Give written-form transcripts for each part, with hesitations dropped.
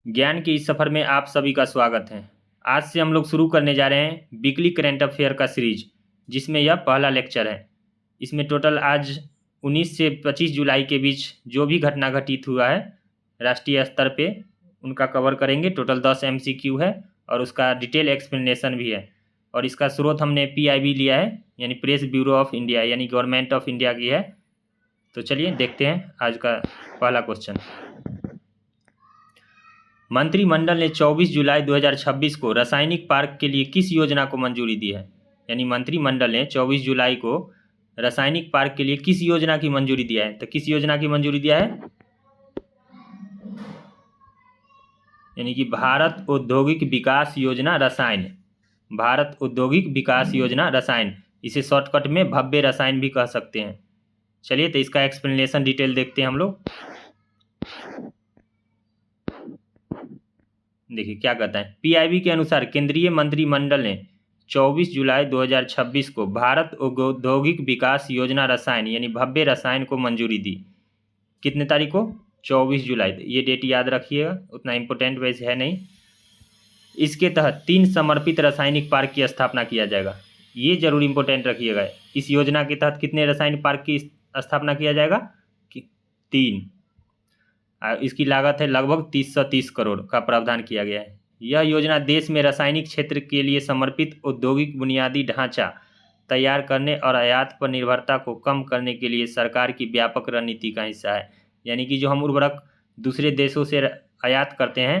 ज्ञान के इस सफ़र में आप सभी का स्वागत है। आज से हम लोग शुरू करने जा रहे हैं वीकली करंट अफेयर का सीरीज, जिसमें यह पहला लेक्चर है। इसमें टोटल आज 19 से 25 जुलाई के बीच जो भी घटना घटित हुआ है राष्ट्रीय स्तर पे, उनका कवर करेंगे। टोटल 10 MCQ है और उसका डिटेल एक्सप्लेनेशन भी है। और इसका स्रोत हमने PIB लिया है, यानी प्रेस ब्यूरो ऑफ इंडिया, यानी गवर्नमेंट ऑफ इंडिया की है। तो चलिए देखते हैं आज का पहला क्वेश्चन। मंत्रिमंडल ने 24 जुलाई 2026 को रासायनिक पार्क के लिए किस योजना को मंजूरी दी है? यानी मंत्रिमंडल ने 24 जुलाई को रासायनिक पार्क के लिए किस योजना की मंजूरी दिया है? तो किस योजना की मंजूरी दिया है? यानी कि भारत औद्योगिक विकास योजना रसायन। भारत औद्योगिक विकास योजना रसायन, इसे शॉर्टकट में भव्य रसायन भी कह सकते हैं। चलिए तो इसका एक्सप्लेनेशन डिटेल देखते हैं हम लोग। देखिए क्या कहता है। PIB के अनुसार केंद्रीय मंत्रिमंडल ने 24 जुलाई 2026 को भारत औद्योगिक विकास योजना रसायन यानी भव्य रसायन को मंजूरी दी। कितने तारीख को? 24 जुलाई। ये डेट याद रखिएगा, उतना इम्पोर्टेंट वैसे है नहीं। इसके तहत 3 समर्पित रासायनिक पार्क की स्थापना किया जाएगा। ये जरूर इम्पोर्टेंट रखिएगा। इस योजना के तहत कितने रासायनिक पार्क की स्थापना किया जाएगा? 3। इसकी लागत है लगभग 330 करोड़ का प्रावधान किया गया है। यह योजना देश में रासायनिक क्षेत्र के लिए समर्पित औद्योगिक बुनियादी ढांचा तैयार करने और आयात पर निर्भरता को कम करने के लिए सरकार की व्यापक रणनीति का हिस्सा है। यानी कि जो हम उर्वरक दूसरे देशों से आयात करते हैं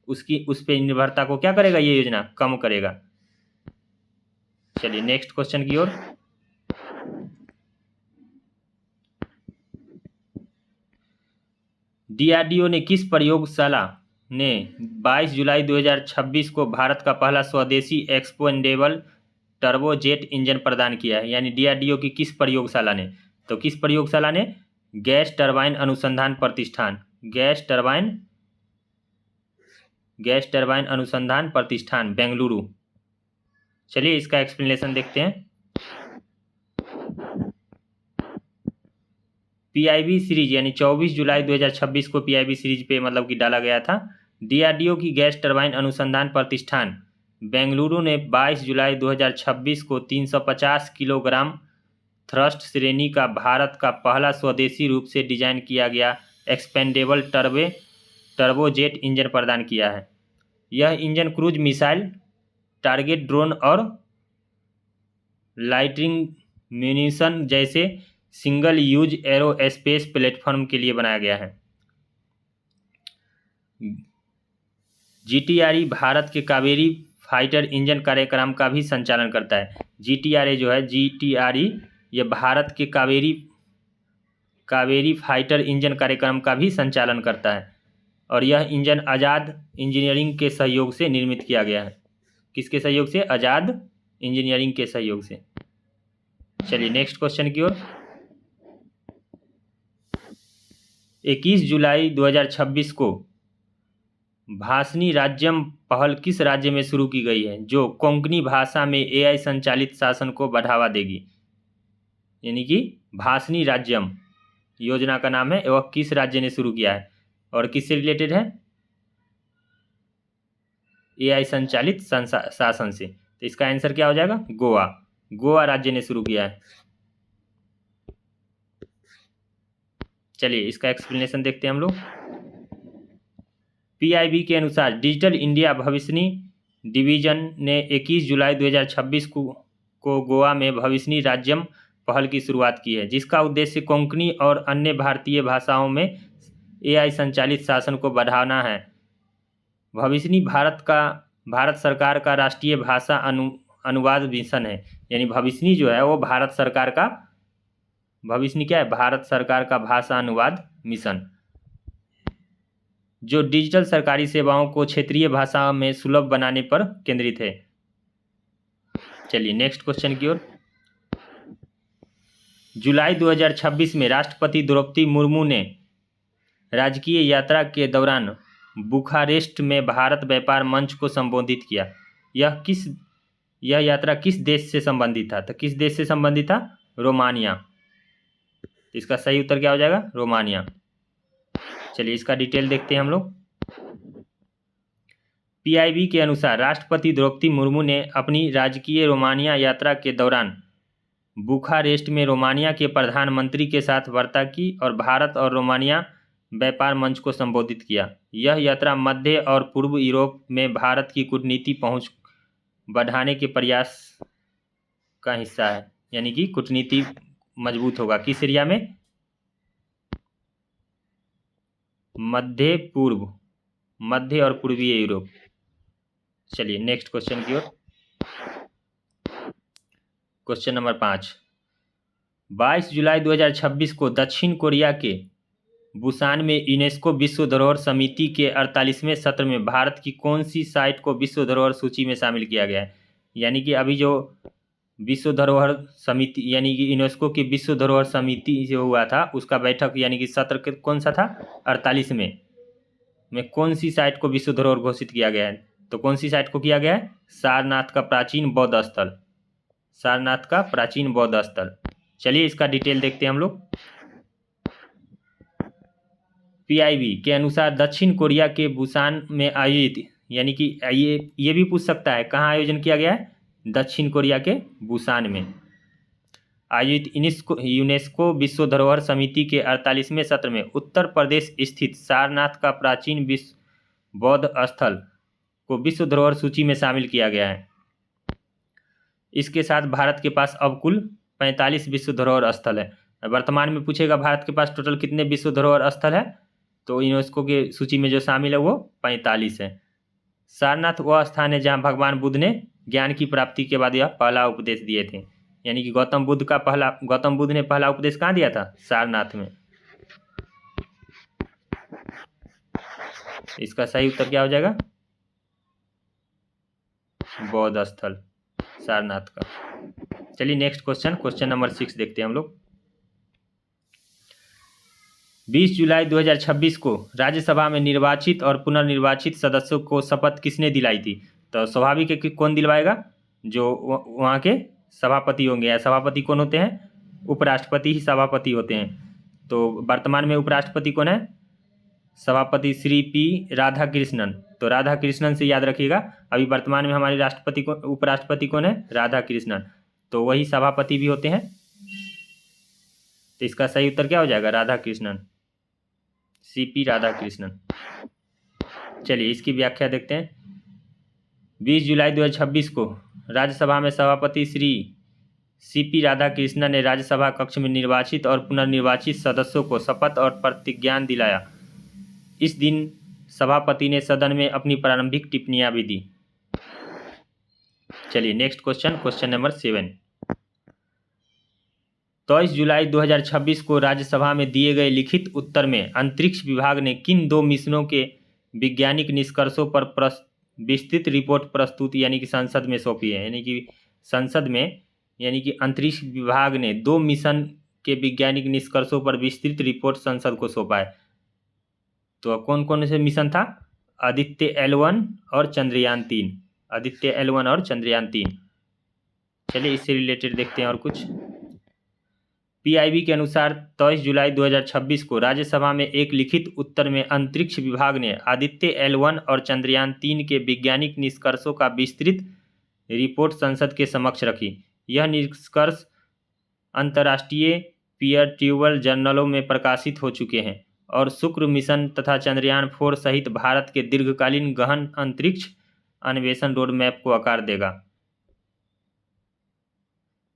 उस पर निर्भरता को क्या करेगा? ये योजना कम करेगा। चलिए नेक्स्ट क्वेश्चन की ओर। DRDO ने किस प्रयोगशाला ने 22 जुलाई 2026 को भारत का पहला स्वदेशी एक्सपेंडेबल टर्बोजेट इंजन प्रदान किया है? यानी DRDO की किस प्रयोगशाला ने? तो किस प्रयोगशाला ने? गैस टरबाइन अनुसंधान प्रतिष्ठान। गैस टरबाइन अनुसंधान प्रतिष्ठान बेंगलुरु। चलिए इसका एक्सप्लेनेशन देखते हैं। PIB सीरीज यानी 24 जुलाई 2026 को PIB सीरीज पे मतलब कि डाला गया था। DRDO की गैस टरबाइन अनुसंधान प्रतिष्ठान बेंगलुरु ने 22 जुलाई 2026 को 350 किलोग्राम थ्रस्ट श्रेणी का भारत का पहला स्वदेशी रूप से डिजाइन किया गया एक्सपेंडेबल टर्बोजेट इंजन प्रदान किया है। यह engine cruise missile, target drone और लाइटिंग म्यूनिशन जैसे सिंगल यूज एरोस्पेस प्लेटफॉर्म के लिए बनाया गया है। GTRE भारत के कावेरी फाइटर इंजन कार्यक्रम का भी संचालन करता है। GTRA जो है GTRE, यह भारत के कावेरी फाइटर इंजन कार्यक्रम का भी संचालन करता है और यह इंजन आज़ाद इंजीनियरिंग के सहयोग से निर्मित किया गया है। किसके सहयोग से? आज़ाद इंजीनियरिंग के सहयोग से। चलिए नेक्स्ट क्वेश्चन की ओर। 21 जुलाई 2026 को भाषणी राज्यम पहल किस राज्य में शुरू की गई है जो कोंकणी भाषा में AI संचालित शासन को बढ़ावा देगी? यानी कि भाषणी राज्यम योजना का नाम है, वह किस राज्य ने शुरू किया है और किससे रिलेटेड है? AI संचालित शासन से। तो इसका आंसर क्या हो जाएगा? गोवा राज्य ने शुरू किया है। चलिए इसका एक्सप्लेनेशन देखते हैं हम लोग। PIB के अनुसार डिजिटल इंडिया भविष्य डिवीजन ने 21 जुलाई 2026 को गोवा में भविष्य राज्यम पहल की शुरुआत की है, जिसका उद्देश्य कोंकणी और अन्य भारतीय भाषाओं में AI संचालित शासन को बढ़ाना है। भविष्य भारत सरकार का राष्ट्रीय भाषा अनुवाद मिशन है। यानी भविष्य जो है वो भारत सरकार का भविष्य क्या है? भारत सरकार का भाषा अनुवाद मिशन, जो डिजिटल सरकारी सेवाओं को क्षेत्रीय भाषा में सुलभ बनाने पर केंद्रित है। चलिए नेक्स्ट क्वेश्चन की ओर। जुलाई 2026 में राष्ट्रपति द्रौपदी मुर्मू ने राजकीय यात्रा के दौरान बुखारेस्ट में भारत व्यापार मंच को संबोधित किया। यह यात्रा किस देश से संबंधित था? तो किस देश से संबंधित था? रोमानिया। इसका सही उत्तर क्या हो जाएगा? रोमानिया। चलिए इसका डिटेल देखते हैं हम लोग। पीआईबी के अनुसार राष्ट्रपति द्रौपदी मुर्मू ने अपनी राजकीय रोमानिया यात्रा के दौरान बुखारेस्ट में रोमानिया के प्रधानमंत्री के साथ वार्ता की और भारत और रोमानिया व्यापार मंच को संबोधित किया। यह यात्रा मध्य और पूर्व यूरोप में भारत की कूटनीति पहुंच बढ़ाने के प्रयास का हिस्सा है, यानी कि कूटनीति मजबूत होगा किस एरिया में? मध्य और पूर्वी यूरोप। चलिए नेक्स्ट क्वेश्चन की ओर। क्वेश्चन नंबर 5, 22 जुलाई 2026 को दक्षिण कोरिया के बुसान में यूनेस्को विश्व धरोहर समिति के 48वें सत्र में भारत की कौन सी साइट को विश्व धरोहर सूची में शामिल किया गया है? यानी कि अभी जो विश्व धरोहर समिति यानी कि यूनेस्को की विश्व धरोहर समिति जो हुआ था उसका बैठक यानी कि सत्र कौन सा था? 48 में कौन सी साइट को विश्व धरोहर घोषित किया गया है? तो कौन सी साइट को किया गया है? सारनाथ का प्राचीन बौद्ध स्थल। सारनाथ का प्राचीन बौद्ध स्थल। चलिए इसका डिटेल देखते हैं हम लोग। पीआईबी के अनुसार दक्षिण कोरिया के बुसान में आयोजित, यानी कि ये भी पूछ सकता है कहाँ आयोजन किया गया है? दक्षिण कोरिया के बुसान में आयोजित यूनेस्को विश्व धरोहर समिति के 48वें सत्र में उत्तर प्रदेश स्थित सारनाथ का प्राचीन विश्व बौद्ध स्थल को विश्व धरोहर सूची में शामिल किया गया है। इसके साथ भारत के पास अब कुल 45 विश्व धरोहर स्थल है। वर्तमान में पूछेगा भारत के पास टोटल कितने विश्व धरोहर स्थल है, तो यूनेस्को के सूची में जो शामिल है वो 45 है। सारनाथ वह स्थान है जहाँ भगवान बुद्ध ने ज्ञान की प्राप्ति के बाद यह पहला उपदेश दिए थे, यानी कि गौतम बुद्ध ने पहला उपदेश कहाँ दिया था? सारनाथ में। इसका सही उत्तर क्या हो जाएगा? बौद्ध स्थल सारनाथ का। चलिए नेक्स्ट क्वेश्चन नंबर 6 देखते हैं हम लोग। 20 जुलाई 2026 को राज्यसभा में निर्वाचित और पुनर्निर्वाचित सदस्यों को शपथ किसने दिलाई थी? तो स्वाभाविक है कि कौन दिलवाएगा? जो वहाँ के सभापति होंगे। या सभापति कौन होते हैं? उपराष्ट्रपति ही सभापति होते हैं। तो वर्तमान में उपराष्ट्रपति कौन है? सभापति श्री पी राधाकृष्णन। तो राधाकृष्णन से याद रखिएगा। अभी वर्तमान में हमारे उपराष्ट्रपति कौन है? राधाकृष्णन। तो वही सभापति भी होते हैं। तो इसका सही उत्तर क्या हो जाएगा? राधाकृष्णन, सीपी राधाकृष्णन। चलिए इसकी व्याख्या देखते हैं। 20 जुलाई 2026 को राज्यसभा में सभापति श्री सीपी राधाकृष्णन ने राज्यसभा कक्ष में निर्वाचित और पुनर्निर्वाचित सदस्यों को शपथ और प्रतिज्ञान दिलाया। इस दिन सभापति ने सदन में अपनी प्रारंभिक टिप्पणियां भी दी। चलिए नेक्स्ट क्वेश्चन नंबर 7, 23 जुलाई 2026 को राज्यसभा में दिए गए लिखित उत्तर में अंतरिक्ष विभाग ने किन 2 मिशनों के वैज्ञानिक निष्कर्षों पर विस्तृत रिपोर्ट प्रस्तुत यानी कि संसद में सौंपी है? यानी कि संसद में यानी कि अंतरिक्ष विभाग ने 2 मिशन के वैज्ञानिक निष्कर्षों पर विस्तृत रिपोर्ट संसद को सौंपा है। तो कौन कौन से मिशन था? आदित्य L1 और चंद्रयान 3। आदित्य L1 और चंद्रयान 3। चलिए इससे रिलेटेड देखते हैं और कुछ। पीआईबी के अनुसार 23 जुलाई 2026 को राज्यसभा में एक लिखित उत्तर में अंतरिक्ष विभाग ने आदित्य L1 और चंद्रयान 3 के वैज्ञानिक निष्कर्षों का विस्तृत रिपोर्ट संसद के समक्ष रखी। यह निष्कर्ष अंतर्राष्ट्रीय पीयर-ट्यूबल जर्नलों में प्रकाशित हो चुके हैं और शुक्र मिशन तथा चंद्रयान 4 सहित भारत के दीर्घकालीन गहन अंतरिक्ष अन्वेषण रोड मैप को आकार देगा।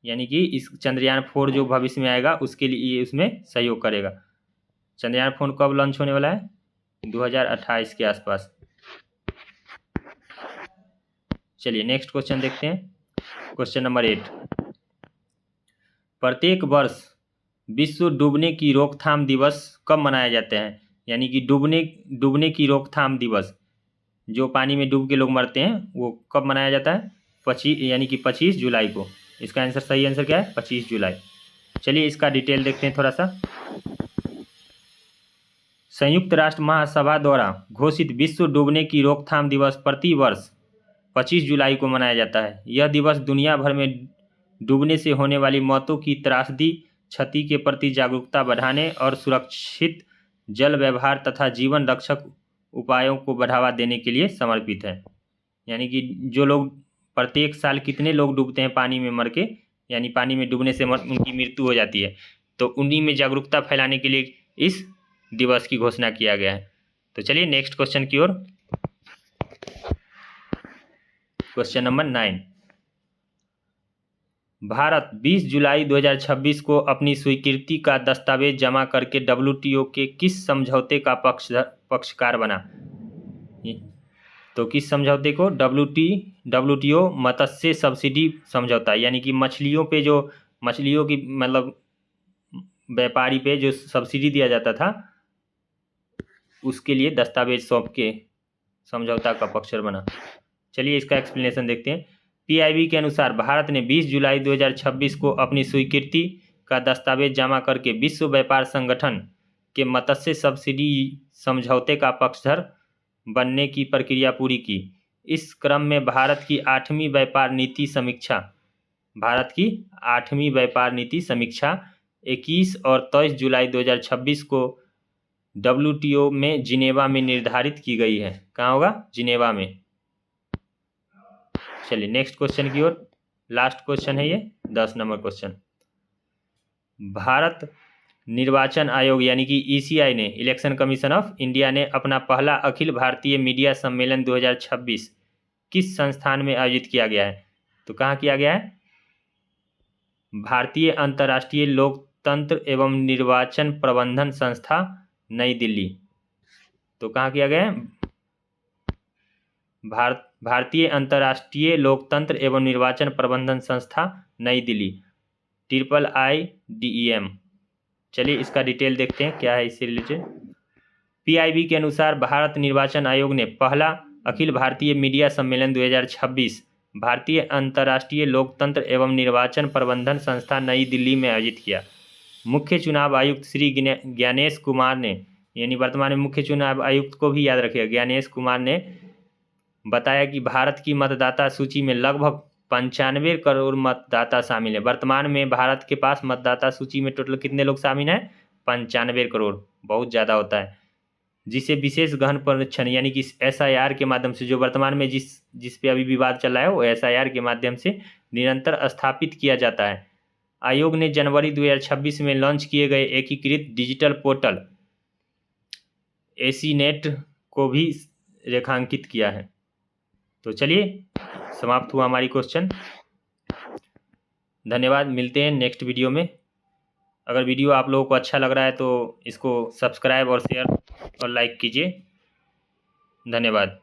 यानी कि इस चंद्रयान 4 जो भविष्य में आएगा उसके लिए उसमें सहयोग करेगा। चंद्रयान 4 कब लॉन्च होने वाला है? 2028 के आसपास। चलिए नेक्स्ट क्वेश्चन देखते हैं। क्वेश्चन नंबर 8, प्रत्येक वर्ष विश्व डूबने की रोकथाम दिवस कब मनाया जाता है? यानी कि डूबने की रोकथाम दिवस, जो पानी में डूब के लोग मरते हैं, वो कब मनाया जाता है? 25 जुलाई को। इसका आंसर सही आंसर क्या है? 25 जुलाई। चलिए इसका डिटेल देखते हैं थोड़ा सा। संयुक्त राष्ट्र महासभा द्वारा घोषित विश्व डूबने की रोकथाम दिवस प्रति वर्ष 25 जुलाई को मनाया जाता है। यह दिवस दुनिया भर में डूबने से होने वाली मौतों की त्रासदी, क्षति के प्रति जागरूकता बढ़ाने और सुरक्षित जल व्यवहार तथा जीवन रक्षक उपायों को बढ़ावा देने के लिए समर्पित है। यानी कि जो लोग प्रत्येक साल कितने लोग डूबते हैं पानी में मर के, यानी पानी में डूबने से उनकी मृत्यु हो जाती है। तो उन्हीं में जागरूकता फैलाने के लिए इस दिवस की घोषणा किया गया है। तो चलिए नेक्स्ट क्वेश्चन की ओर। क्वेश्चन नंबर 9, भारत 20 जुलाई 2026 को अपनी स्वीकृति का दस्तावेज जमा करके WTO के किस समझौते का पक्षकार बना? तो किस समझौते को? WTO मत्स्य सब्सिडी समझौता, यानी कि मछलियों पे जो मछलियों की मतलब व्यापारी पे जो सब्सिडी दिया जाता था उसके लिए दस्तावेज सौंप के समझौता का पक्षकार बना। चलिए इसका एक्सप्लेनेशन देखते हैं। PIB के अनुसार भारत ने 20 जुलाई 2026 को अपनी स्वीकृति का दस्तावेज जमा करके विश्व व्यापार संगठन के मत्स्य सब्सिडी समझौते का पक्षधर बनने की प्रक्रिया पूरी की। इस क्रम में भारत की 8वीं व्यापार नीति समीक्षा 21 और 23 जुलाई 2026 को WTO में जिनेवा में निर्धारित की गई है। कहाँ होगा? जिनेवा में। चलिए नेक्स्ट क्वेश्चन की ओर। लास्ट क्वेश्चन है ये 10 नंबर क्वेश्चन। भारत निर्वाचन आयोग यानी कि ECI ने, इलेक्शन कमीशन ऑफ इंडिया ने अपना पहला अखिल भारतीय मीडिया सम्मेलन 2026 किस संस्थान में आयोजित किया गया है? तो कहाँ किया गया है? भारतीय अंतर्राष्ट्रीय लोकतंत्र एवं निर्वाचन प्रबंधन संस्था, नई दिल्ली। तो कहाँ किया गया है? भारतीय अंतर्राष्ट्रीय लोकतंत्र एवं निर्वाचन प्रबंधन संस्था, नई दिल्ली, IIIDEM। चलिए इसका डिटेल देखते हैं क्या है इससे रिलेटेड। PIB के अनुसार भारत निर्वाचन आयोग ने पहला अखिल भारतीय मीडिया सम्मेलन 2026 भारतीय अंतर्राष्ट्रीय लोकतंत्र एवं निर्वाचन प्रबंधन संस्था, नई दिल्ली में आयोजित किया। मुख्य चुनाव आयुक्त श्री ज्ञानेश कुमार ने, यानी वर्तमान में मुख्य चुनाव आयुक्त को भी याद रखिएगा, ज्ञानेश कुमार ने बताया कि भारत की मतदाता सूची में लगभग 95 करोड़ मतदाता शामिल है। वर्तमान में भारत के पास मतदाता सूची में टोटल कितने लोग शामिल हैं? 95 करोड़, बहुत ज़्यादा होता है। जिसे विशेष गहन परीक्षण यानी कि SIR के माध्यम से, जो वर्तमान में जिस पे अभी विवाद चल रहा है, वो SIR के माध्यम से निरंतर स्थापित किया जाता है। आयोग ने जनवरी 2026 में लॉन्च किए गए एकीकृत डिजिटल पोर्टल ACNet को भी रेखांकित किया है। तो चलिए समाप्त हुआ हमारी क्वेश्चन। धन्यवाद, मिलते हैं नेक्स्ट वीडियो में। अगर वीडियो आप लोगों को अच्छा लग रहा है तो इसको सब्सक्राइब और शेयर और लाइक कीजिए। धन्यवाद।